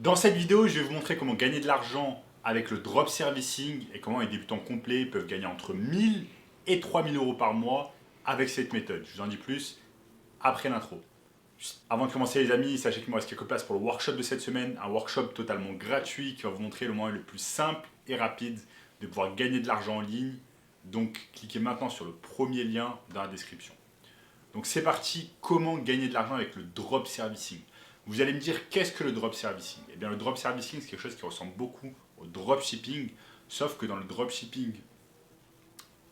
Dans cette vidéo, je vais vous montrer comment gagner de l'argent avec le drop servicing et comment les débutants complets peuvent gagner entre 1000 et 3000 euros par mois avec cette méthode. Je vous en dis plus après l'intro. Avant de commencer les amis, sachez qu'il me reste quelques places pour le workshop de cette semaine, un workshop totalement gratuit qui va vous montrer le moyen le plus simple et rapide de pouvoir gagner de l'argent en ligne. Donc cliquez maintenant sur le premier lien dans la description. Donc c'est parti, comment gagner de l'argent avec le drop servicing. Vous allez me dire qu'est-ce que le drop servicing? Eh bien le drop servicing c'est quelque chose qui ressemble beaucoup au drop shipping, sauf que dans le drop shipping,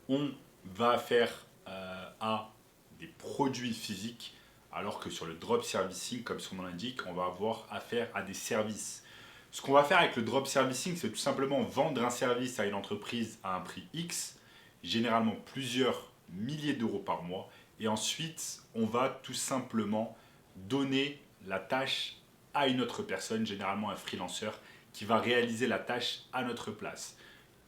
on va faire à des produits physiques, alors que sur le drop servicing, comme son nom l'indique, on va avoir affaire à des services. Ce qu'on va faire avec le drop servicing, c'est tout simplement vendre un service à une entreprise à un prix X, généralement plusieurs milliers d'euros par mois, et ensuite on va tout simplement donner la tâche à une autre personne, généralement un freelanceur, qui va réaliser la tâche à notre place.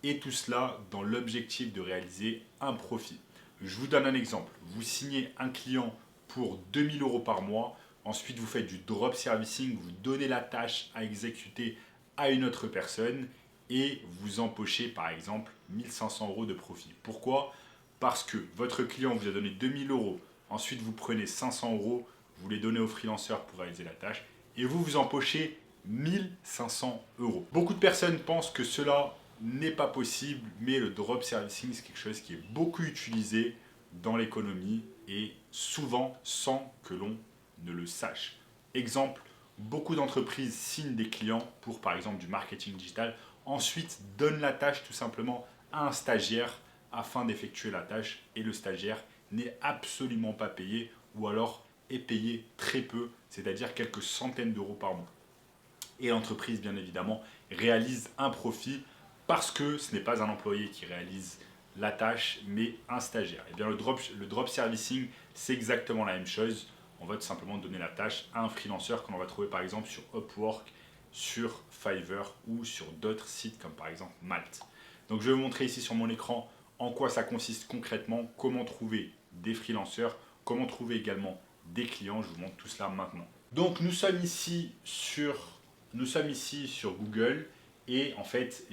Et tout cela dans l'objectif de réaliser un profit. Je vous donne un exemple. Vous signez un client pour 2000 euros par mois. Ensuite, vous faites du drop servicing. Vous donnez la tâche à exécuter à une autre personne et vous empochez par exemple 1500 euros de profit. Pourquoi? Parce que votre client vous a donné 2000 euros. Ensuite, vous prenez 500 euros, vous les donnez au freelanceur pour réaliser la tâche et vous vous empochez 1500 euros. Beaucoup de personnes pensent que cela n'est pas possible, mais le drop servicing, c'est quelque chose qui est beaucoup utilisé dans l'économie et souvent sans que l'on ne le sache. Exemple, beaucoup d'entreprises signent des clients pour par exemple du marketing digital, ensuite donnent la tâche tout simplement à un stagiaire afin d'effectuer la tâche et le stagiaire n'est absolument pas payé ou alors est payé très peu, c'est-à-dire quelques centaines d'euros par mois. Et l'entreprise, bien évidemment, réalise un profit parce que ce n'est pas un employé qui réalise la tâche, mais un stagiaire. Et bien le drop servicing, c'est exactement la même chose. On va tout simplement donner la tâche à un freelanceur qu'on va trouver par exemple sur Upwork, sur Fiverr ou sur d'autres sites comme par exemple Malte. Donc je vais vous montrer ici sur mon écran en quoi ça consiste concrètement, comment trouver des freelanceurs, comment trouver également des clients. Je vous montre tout cela maintenant. Donc nous sommes ici sur Google et en fait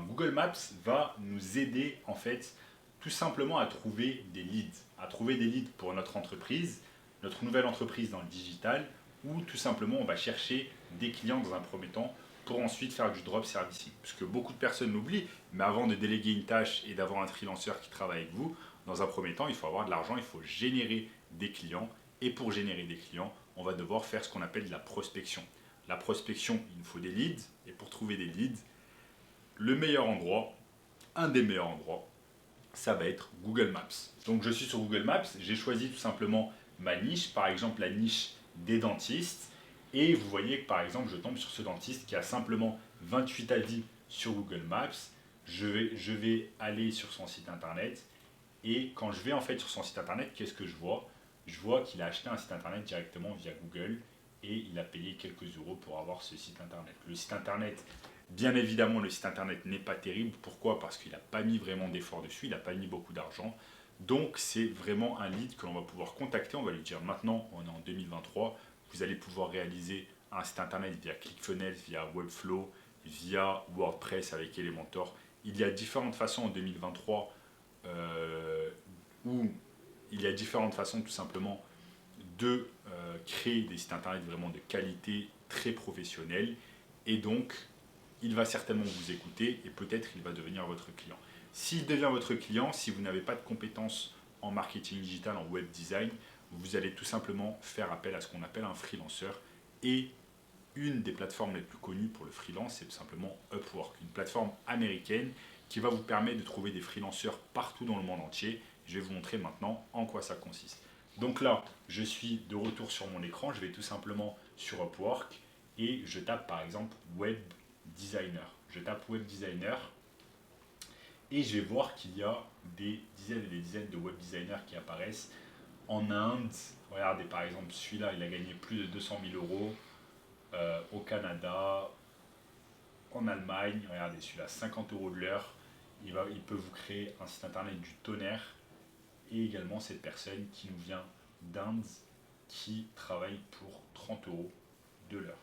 Google Maps va nous aider en fait tout simplement à trouver des leads pour notre entreprise, notre nouvelle entreprise dans le digital, ou tout simplement on va chercher des clients dans un premier temps pour ensuite faire du drop servicing. Parce que beaucoup de personnes l'oublient, mais avant de déléguer une tâche et d'avoir un freelanceur qui travaille avec vous, dans un premier temps, il faut avoir de l'argent, il faut générer des clients. Et pour générer des clients, on va devoir faire ce qu'on appelle de la prospection. La prospection, il nous faut des leads. Et pour trouver des leads, le meilleur endroit, un des meilleurs endroits, ça va être Google Maps. Donc je suis sur Google Maps, j'ai choisi tout simplement ma niche, par exemple la niche des dentistes. Et vous voyez que par exemple je tombe sur ce dentiste qui a simplement 28 avis sur Google Maps. Je vais aller sur son site internet. Et quand je vais en fait sur son site internet, qu'est-ce que je vois? Je vois qu'il a acheté un site internet directement via Google et il a payé quelques euros pour avoir ce site internet. Le site internet, bien évidemment, le site internet n'est pas terrible. Pourquoi? Parce qu'il n'a pas mis vraiment d'efforts dessus, il n'a pas mis beaucoup d'argent. Donc c'est vraiment un lead que l'on va pouvoir contacter. On va lui dire maintenant, on est en 2023, vous allez pouvoir réaliser un site internet via ClickFunnels, via Webflow, via WordPress avec Elementor. Il y a différentes façons en 2023 où il y a différentes façons tout simplement de créer des sites internet vraiment de qualité très professionnelle et donc il va certainement vous écouter et peut-être il va devenir votre client. S'il devient votre client, si vous n'avez pas de compétences en marketing digital, en web design, vous allez tout simplement faire appel à ce qu'on appelle un freelanceur et une des plateformes les plus connues pour le freelance, c'est tout simplement Upwork, une plateforme américaine qui va vous permettre de trouver des freelanceurs partout dans le monde entier. Je vais vous montrer maintenant en quoi ça consiste. Donc là, je suis de retour sur mon écran, je vais tout simplement sur Upwork et je tape par exemple Web Designer. Je tape Web Designer et je vais voir qu'il y a des dizaines et des dizaines de web designers qui apparaissent en Inde. Regardez par exemple celui-là, il a gagné plus de 200 000 euros au Canada, en Allemagne. Regardez celui-là, 50 euros de l'heure. Il peut vous créer un site internet du tonnerre. Et également cette personne qui nous vient d'Inde qui travaille pour 30 euros de l'heure.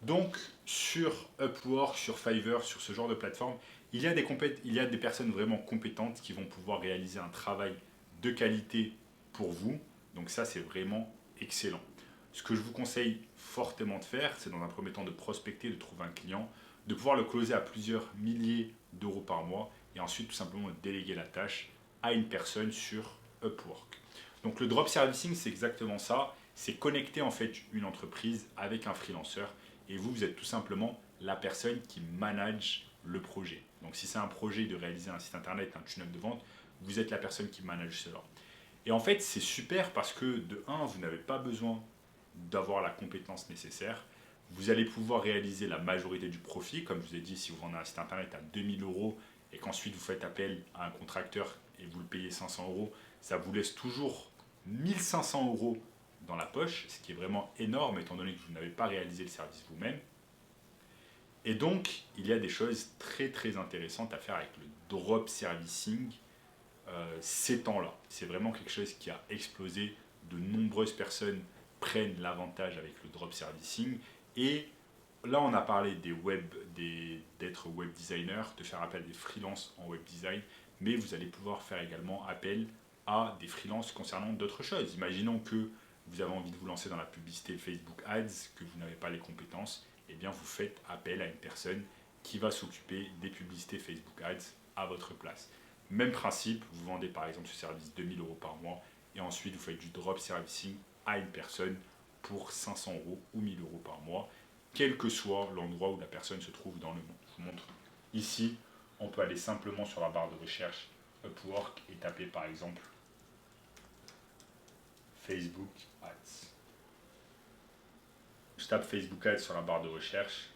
Donc, sur Upwork, sur Fiverr, sur ce genre de plateforme, il y a des personnes vraiment compétentes qui vont pouvoir réaliser un travail de qualité pour vous. Donc ça, c'est vraiment excellent. Ce que je vous conseille fortement de faire, c'est dans un premier temps de prospecter, de trouver un client, de pouvoir le closer à plusieurs milliers d'euros par mois et ensuite tout simplement de déléguer la tâche à une personne sur Upwork. Donc le drop servicing, c'est exactement ça. C'est connecter en fait une entreprise avec un freelanceur et vous êtes tout simplement la personne qui manage le projet. Donc si c'est un projet de réaliser un site internet, un tunnel de vente, vous êtes la personne qui manage cela. Et en fait, c'est super parce que de un, vous n'avez pas besoin d'avoir la compétence nécessaire. Vous allez pouvoir réaliser la majorité du profit. Comme je vous ai dit, si vous vendez un site internet à 2000 euros et qu'ensuite vous faites appel à un contracteur et vous le payez 500 euros, ça vous laisse toujours 1500 euros dans la poche, ce qui est vraiment énorme étant donné que vous n'avez pas réalisé le service vous-même. Et donc, il y a des choses très très intéressantes à faire avec le drop servicing ces temps-là. C'est vraiment quelque chose qui a explosé. De nombreuses personnes prennent l'avantage avec le drop servicing. Et là, on a parlé d'être web designer, de faire appel à des freelances en web design, mais vous allez pouvoir faire également appel à des freelances concernant d'autres choses. Imaginons que vous avez envie de vous lancer dans la publicité Facebook Ads, que vous n'avez pas les compétences, et bien vous faites appel à une personne qui va s'occuper des publicités Facebook Ads à votre place. Même principe, vous vendez par exemple ce service 2000 euros par mois et ensuite vous faites du drop servicing à une personne pour 500 euros ou 1000 euros par mois, quel que soit l'endroit où la personne se trouve dans le monde. Je vous montre ici, on peut aller simplement sur la barre de recherche Upwork et taper par exemple Facebook Ads. Je tape Facebook Ads sur la barre de recherche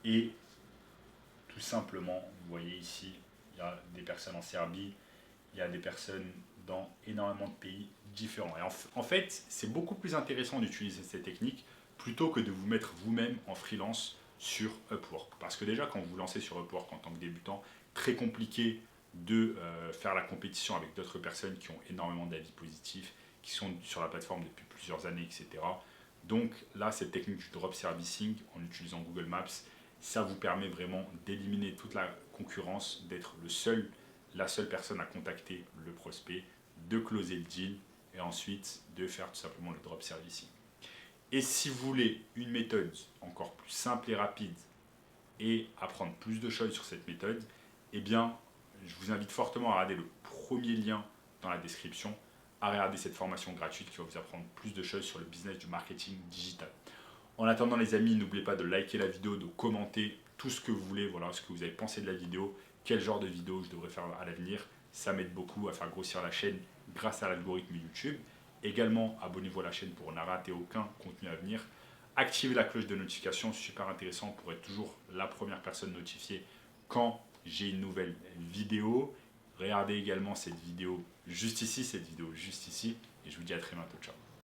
et tout simplement, vous voyez ici, il y a des personnes en Serbie, il y a des personnes dans énormément de pays différents. Et en fait, c'est beaucoup plus intéressant d'utiliser cette technique plutôt que de vous mettre vous-même en freelance sur Upwork. Parce que déjà, quand vous vous lancez sur Upwork en tant que débutant, très compliqué de faire la compétition avec d'autres personnes qui ont énormément d'avis positifs, qui sont sur la plateforme depuis plusieurs années, etc. Donc là, cette technique du drop servicing, en utilisant Google Maps, ça vous permet vraiment d'éliminer toute la concurrence, d'être la seule personne à contacter le prospect, de closer le deal et ensuite de faire tout simplement le drop servicing. Et si vous voulez une méthode encore plus simple et rapide et apprendre plus de choses sur cette méthode, eh bien, je vous invite fortement à regarder le premier lien dans la description, à regarder cette formation gratuite qui va vous apprendre plus de choses sur le business du marketing digital. En attendant les amis, n'oubliez pas de liker la vidéo, de commenter tout ce que vous voulez, voilà ce que vous avez pensé de la vidéo, quel genre de vidéo je devrais faire à l'avenir. Ça m'aide beaucoup à faire grossir la chaîne grâce à l'algorithme YouTube. Également, abonnez-vous à la chaîne pour ne rater aucun contenu à venir. Activez la cloche de notification, super intéressant pour être toujours la première personne notifiée quand j'ai une nouvelle vidéo. Regardez également cette vidéo juste ici, et je vous dis à très bientôt. Ciao.